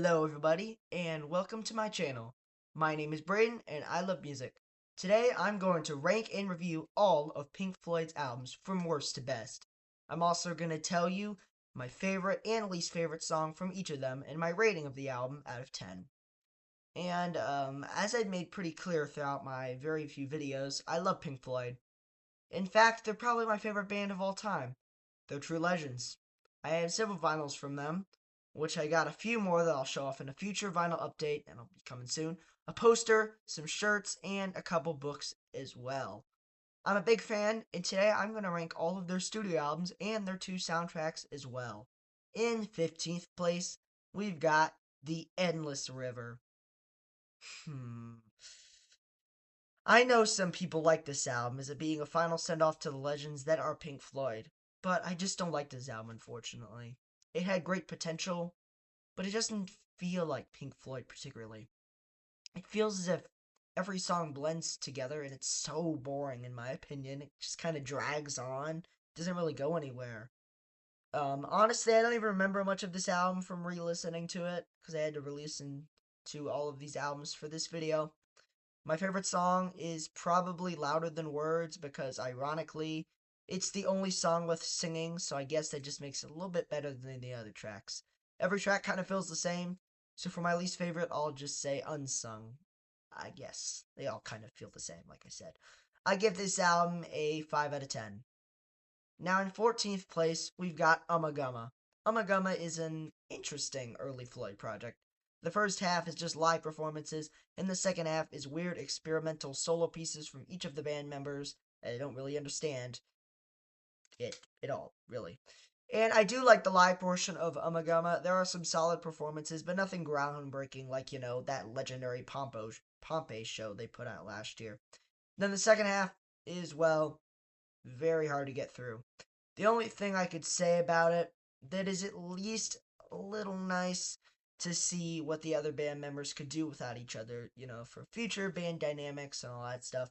Hello everybody, and welcome to my channel. My name is Braden, and I love music. Today I'm going to rank and review all of Pink Floyd's albums from worst to best. I'm also going to tell you my favorite and least favorite song from each of them and my rating of the album out of 10. And as I've made pretty clear throughout my very few videos, I love Pink Floyd. In fact, they're probably my favorite band of all time. They're true legends. I have several vinyls from them, which I got a few more that I'll show off in a future vinyl update, and it'll be coming soon. A poster, some shirts, and a couple books as well. I'm a big fan, and today I'm going to rank all of their studio albums and their two soundtracks as well. In 15th place, we've got The Endless River. Hmm. I know some people like this album as it being a final send-off to the legends that are Pink Floyd, but I just don't like this album, unfortunately. It had great potential, but it doesn't feel like Pink Floyd particularly. It feels as if every song blends together and it's so boring in my opinion. It just kind of drags on, doesn't really go anywhere. Honestly, I don't even remember much of this album from re-listening to it because I had to re-listen to all of these albums for this video. My favorite song is probably Louder Than Words because, ironically, it's the only song with singing, so I guess that just makes it a little bit better than the other tracks. Every track kind of feels the same, so for my least favorite, I'll just say Unsung. I guess they all kind of feel the same, like I said. I give this album a 5 out of 10. Now, in 14th place, we've got Ummagumma. Ummagumma is an interesting early Floyd project. The first half is just live performances, and the second half is weird experimental solo pieces from each of the band members that I don't really understand it at all, really. And I do like the live portion of Ummagumma. There are some solid performances, but nothing groundbreaking like, that legendary Pompeii show they put out last year. Then the second half is, well, very hard to get through. The only thing I could say about it that is at least a little nice to see what the other band members could do without each other, for future band dynamics and all that stuff.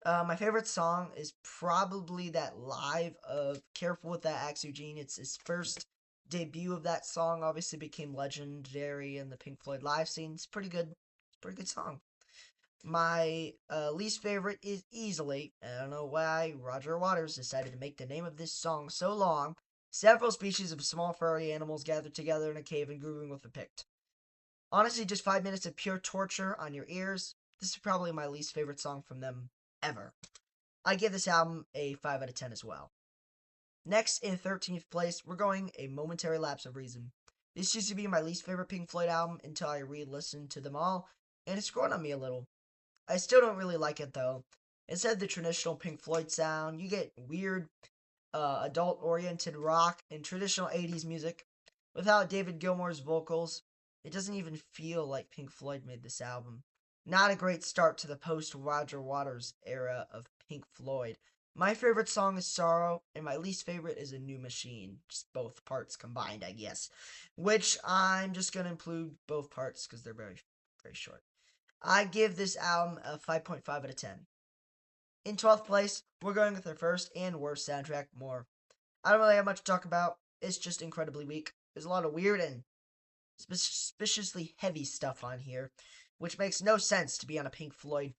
My favorite song is probably that live of Careful with That Axe Eugene. It's his first debut of that song, obviously became legendary in the Pink Floyd live scene. It's pretty good. It's a pretty good song. My least favorite is easily, I don't know why Roger Waters decided to make the name of this song so long, Several Species of Small Furry Animals Gathered Together in a Cave and Grooving with a Pict. Honestly, just 5 minutes of pure torture on your ears. This is probably my least favorite song from them ever. I give this album a 5 out of 10 as well. Next, in 13th place, we're going A Momentary Lapse of Reason. This used to be my least favorite Pink Floyd album until I re-listened to them all, and it's grown on me a little. I still don't really like it though. Instead of the traditional Pink Floyd sound, you get weird, adult-oriented rock and traditional 80s music. Without David Gilmour's vocals, it doesn't even feel like Pink Floyd made this album. Not a great start to the post-Roger Waters era of Pink Floyd. My favorite song is Sorrow, and my least favorite is A New Machine. Just both parts combined, I guess. Which I'm just going to include both parts because they're very, very short. I give this album a 5.5 out of 10. In 12th place, we're going with their first and worst soundtrack, More. I don't really have much to talk about. It's just incredibly weak. There's a lot of weird and suspiciously heavy stuff on here, which makes no sense to be on a Pink Floyd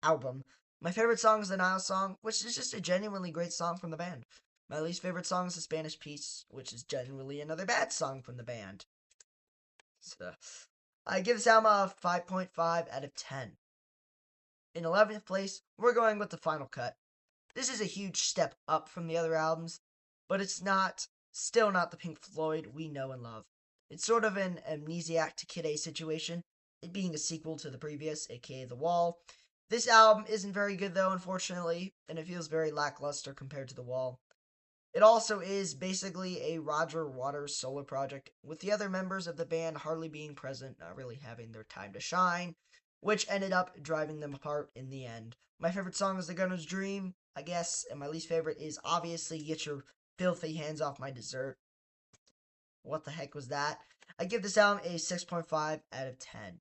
album. My favorite song is the Nile song, which is just a genuinely great song from the band. My least favorite song is the Spanish Piece, which is genuinely another bad song from the band. So, I give this album a 5.5 out of 10. In 11th place, we're going with the Final Cut. This is a huge step up from the other albums, but it's still not the Pink Floyd we know and love. It's sort of an Amnesiac to Kid A situation, it being a sequel to the previous, aka The Wall. This album isn't very good though, unfortunately, and it feels very lackluster compared to The Wall. It also is basically a Roger Waters solo project, with the other members of the band hardly being present, not really having their time to shine, which ended up driving them apart in the end. My favorite song is The Gunner's Dream, I guess, and my least favorite is obviously Get Your Filthy Hands Off My Dessert. What the heck was that? I give this album a 6.5 out of 10.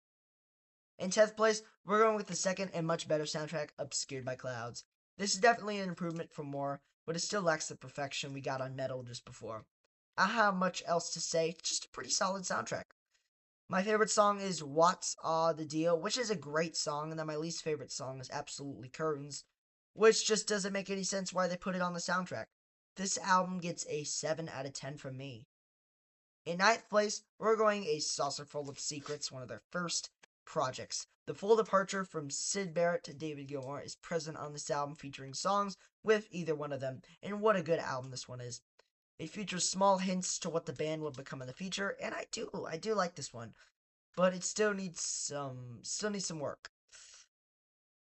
In 10th place, we're going with the second and much better soundtrack, Obscured by Clouds. This is definitely an improvement from More, but it still lacks the perfection we got on Metal just before. I don't have much else to say, it's just a pretty solid soundtrack. My favorite song is What's the Deal, which is a great song, and then my least favorite song is Absolutely Curtains, which just doesn't make any sense why they put it on the soundtrack. This album gets a 7 out of 10 from me. In ninth place, we're going A Saucer Full of Secrets, one of their first projects. The full departure from Syd Barrett to David Gilmour is present on this album, featuring songs with either one of them, and what a good album this one is. It features small hints to what the band will become in the future, and I do like this one, but it still needs some work.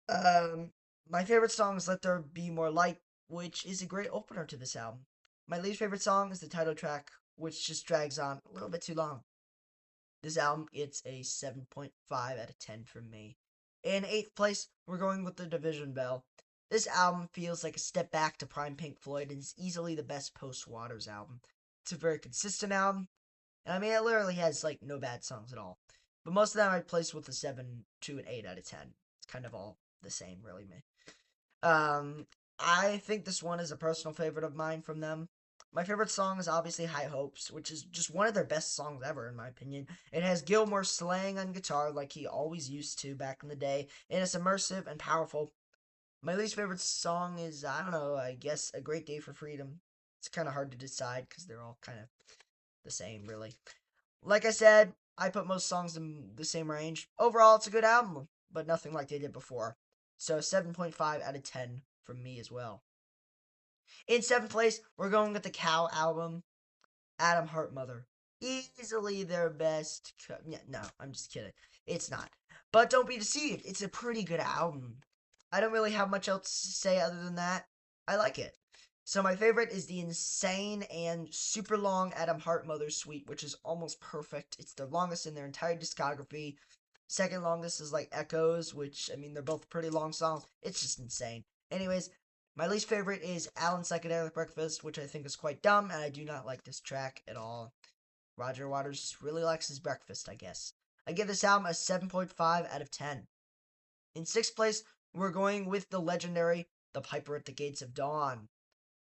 Um, my favorite song is Let There Be More Light, which is a great opener to this album. My least favorite song is the title track, which just drags on a little bit too long. This album gets a 7.5 out of 10 from me. In eighth place, we're going with The Division Bell. This album feels like a step back to prime Pink Floyd and is easily the best post-Waters album. It's a very consistent album, and I mean, it literally has like no bad songs at all. But most of them I'd place with a 7 to an 8 out of 10. It's kind of all the same, really. Um, I think this one is a personal favorite of mine from them. My favorite song is obviously High Hopes, which is just one of their best songs ever, in my opinion. It has Gilmour slaying on guitar like he always used to back in the day, and it's immersive and powerful. My least favorite song is, I don't know, I guess A Great Day for Freedom. It's kind of hard to decide because they're all kind of the same, really. Like I said, I put most songs in the same range. Overall, it's a good album, but nothing like they did before. So 7.5 out of 10 from me as well. In seventh place, we're going with the Cow album, Adam Hart Mother. Easily their best. Yeah, no, I'm just kidding. It's not. But don't be deceived. It's a pretty good album. I don't really have much else to say other than that. I like it. So my favorite is the insane and super long Adam Hart Mother Suite, which is almost perfect. It's the longest in their entire discography. Second longest is like Echoes, which, I mean, they're both pretty long songs. It's just insane. Anyways, my least favorite is Alan's Psychedelic Breakfast, which I think is quite dumb, and I do not like this track at all. Roger Waters really likes his breakfast, I guess. I give this album a 7.5 out of 10. In sixth place, we're going with the legendary The Piper at the Gates of Dawn.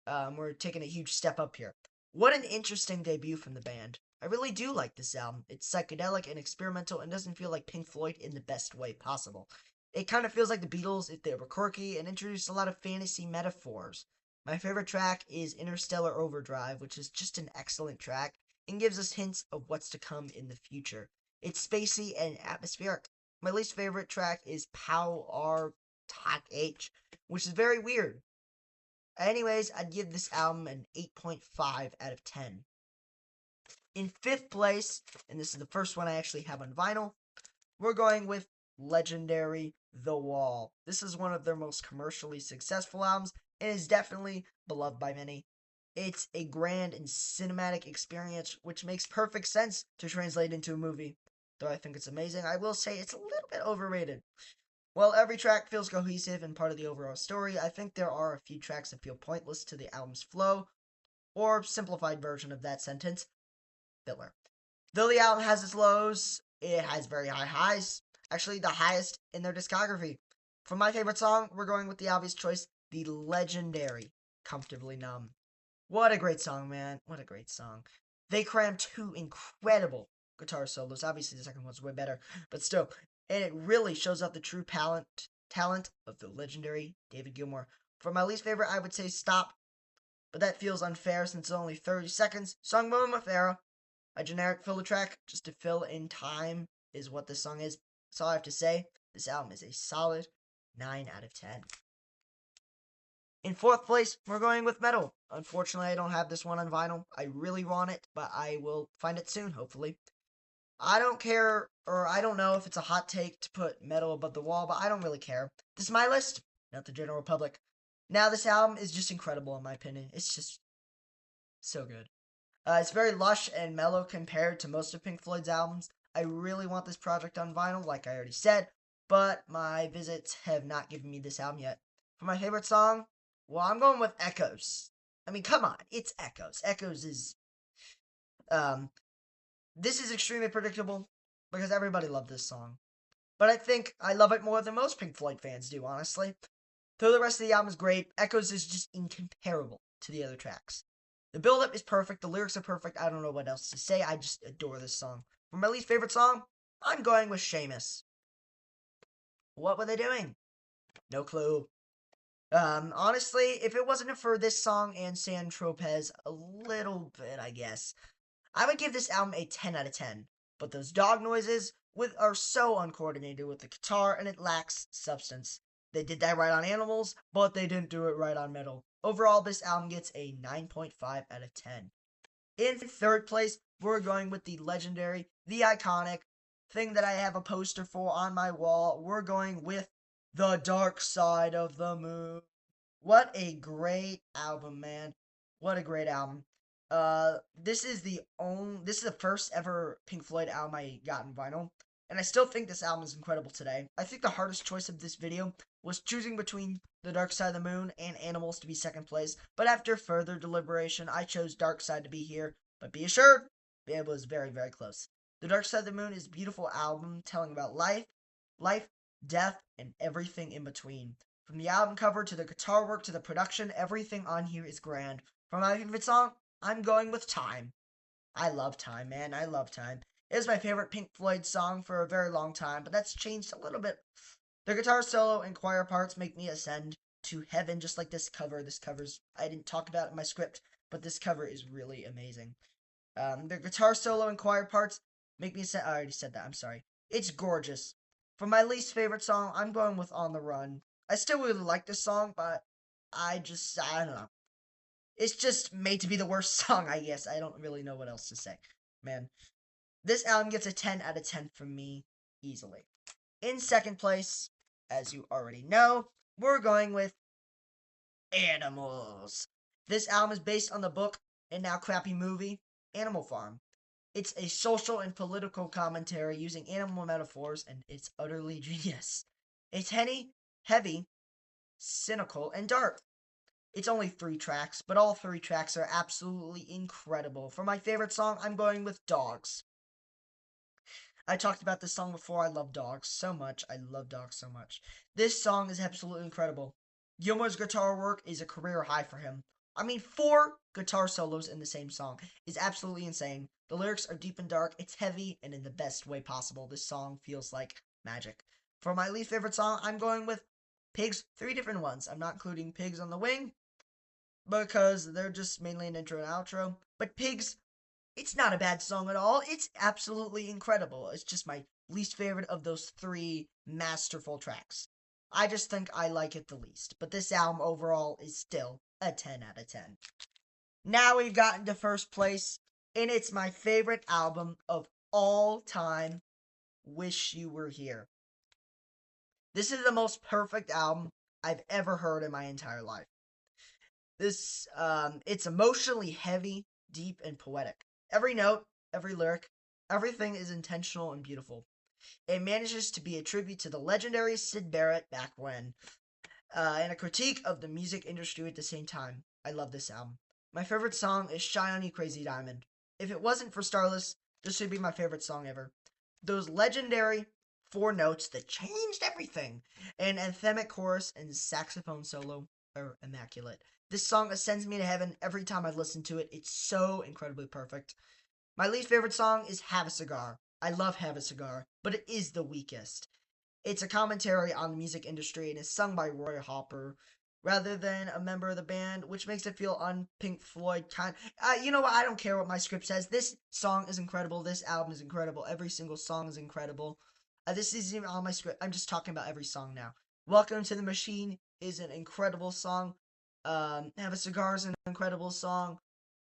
We're taking a huge step up here. What an interesting debut from the band. I really do like this album. It's psychedelic and experimental and doesn't feel like Pink Floyd in the best way possible. It kind of feels like the Beatles if they were quirky and introduced a lot of fantasy metaphors. My favorite track is Interstellar Overdrive, which is just an excellent track and gives us hints of what's to come in the future. It's spacey and atmospheric. My least favorite track is Pow R Talk H, which is very weird. Anyways, I'd give this album an 8.5 out of 10. In fifth place, and this is the first one I actually have on vinyl, we're going with legendary The Wall. This is one of their most commercially successful albums and is definitely beloved by many. It's a grand and cinematic experience which makes perfect sense to translate into a movie. Though I think it's amazing, I will say it's a little bit overrated. While every track feels cohesive and part of the overall story, I think there are a few tracks that feel pointless to the album's flow, or simplified version of that sentence, filler. Though the album has its lows, it has very high highs, actually the highest in their discography. For my favorite song, we're going with the obvious choice, the legendary Comfortably Numb. What a great song, man. What a great song. They crammed two incredible guitar solos. Obviously, the second one's way better, but still, and it really shows off the true talent of the legendary David Gilmour. For my least favorite, I would say Stop, but that feels unfair since it's only 30 seconds. Song Moment Era, a generic filler track just to fill in time is what this song is. That's all I have to say. This album is a solid 9 out of 10. In fourth place, we're going with Metal. Unfortunately, I don't have this one on vinyl. I really want it, but I will find it soon, hopefully. I don't care, or I don't know if it's a hot take to put Metal above the wall, but I don't really care. This is my list, not the general public. Now, this album is just incredible, in my opinion. It's just so good. It's very lush and mellow compared to most of Pink Floyd's albums. I really want this project on vinyl, like I already said, but my visits have not given me this album yet. For my favorite song, well, I'm going with Echoes. I mean, come on, it's Echoes. Echoes is, um, this is extremely predictable because everybody loved this song. But I think I love it more than most Pink Floyd fans do, honestly. Though the rest of the album is great, Echoes is just incomparable to the other tracks. The build-up is perfect, the lyrics are perfect, I don't know what else to say, I just adore this song. For my least favorite song, I'm going with Seamus. What were they doing? No clue. Honestly, if it wasn't for this song and San Tropez a little bit, I guess, I would give this album a 10 out of 10. But those dog noises are so uncoordinated with the guitar and it lacks substance. They did that right on Animals, but they didn't do it right on Metal. Overall, this album gets a 9.5 out of 10. In third place, we're going with the legendary, the iconic thing that I have a poster for on my wall. We're going with The Dark Side of the Moon. What a great album, man. What a great album. This is the first ever Pink Floyd album I got in vinyl, and I still think this album is incredible today. I think the hardest choice of this video was choosing between The Dark Side of the Moon and Animals to be second place, but after further deliberation, I chose Dark Side to be here, but be assured, it was very, very close. The Dark Side of the Moon is a beautiful album telling about life, death, and everything in between. From the album cover to the guitar work to the production, everything on here is grand. For my favorite song, I'm going with Time. I love Time, man. I love Time. It was my favorite Pink Floyd song for a very long time, but that's changed a little bit. The guitar solo and choir parts make me ascend to heaven, just like this cover. I didn't talk about it in my script, but this cover is really amazing. The guitar solo and choir parts make me ascend. I already said that. I'm sorry. It's gorgeous. For my least favorite song, I'm going with On the Run. I still really like this song, but I don't know. It's just made to be the worst song, I guess. I don't really know what else to say. Man, this album gets a 10 out of 10 from me easily. In second place, as you already know, we're going with Animals. This album is based on the book and now crappy movie, Animal Farm. It's a social and political commentary using animal metaphors, and it's utterly genius. It's heavy, cynical, and dark. It's only 3 tracks, but all 3 tracks are absolutely incredible. For my favorite song, I'm going with Dogs. I talked about this song before. I love Dogs so much. I love Dogs so much. This song is absolutely incredible. Gilmour's guitar work is a career high for him. I mean, 4 guitar solos in the same song is absolutely insane. The lyrics are deep and dark. It's heavy and in the best way possible. This song feels like magic. For my least favorite song, I'm going with Pigs. 3 different ones. I'm not including Pigs on the Wing, because they're just mainly an intro and outro. But Pigs, it's not a bad song at all. It's absolutely incredible. It's just my least favorite of those 3 masterful tracks. I just think I like it the least. But this album overall is still a 10 out of 10. Now we've gotten to first place, and it's my favorite album of all time, Wish You Were Here. This is the most perfect album I've ever heard in my entire life. It's emotionally heavy, deep, and poetic. Every note, every lyric, everything is intentional and beautiful. It manages to be a tribute to the legendary Syd Barrett back when, and a critique of the music industry at the same time. I love this album. My favorite song is Shine On You Crazy Diamond. If it wasn't for Starless, this would be my favorite song ever. Those legendary 4 notes that changed everything, an anthemic chorus and saxophone solo are immaculate. This song ascends me to heaven every time I listen to it. It's so incredibly perfect. My least favorite song is Have a Cigar. I love Have a Cigar, but it is the weakest. It's a commentary on the music industry and is sung by Roy Hopper rather than a member of the band, which makes it feel un-Pink Floyd kind. You know what? I don't care what my script says. This song is incredible. This album is incredible. Every single song is incredible. This isn't even on my script. I'm just talking about every song now. Welcome to the Machine is an incredible song. Have a Cigar is an incredible song.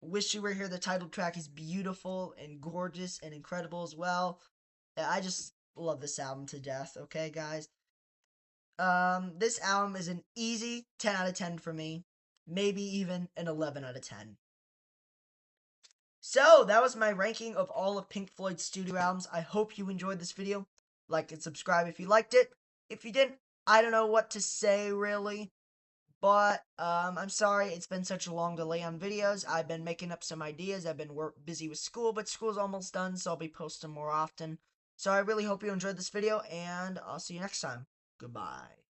Wish You Were Here, the title track, is beautiful and gorgeous and incredible as well. I just love this album to death, okay, guys? This album is an easy 10 out of 10 for me. Maybe even an 11 out of 10. So, that was my ranking of all of Pink Floyd's studio albums. I hope you enjoyed this video. Like and subscribe if you liked it. If you didn't, I don't know what to say, really. But, I'm sorry it's been such a long delay on videos. I've been making up some ideas. I've been busy with school, but school's almost done, so I'll be posting more often. So I really hope you enjoyed this video, and I'll see you next time. Goodbye.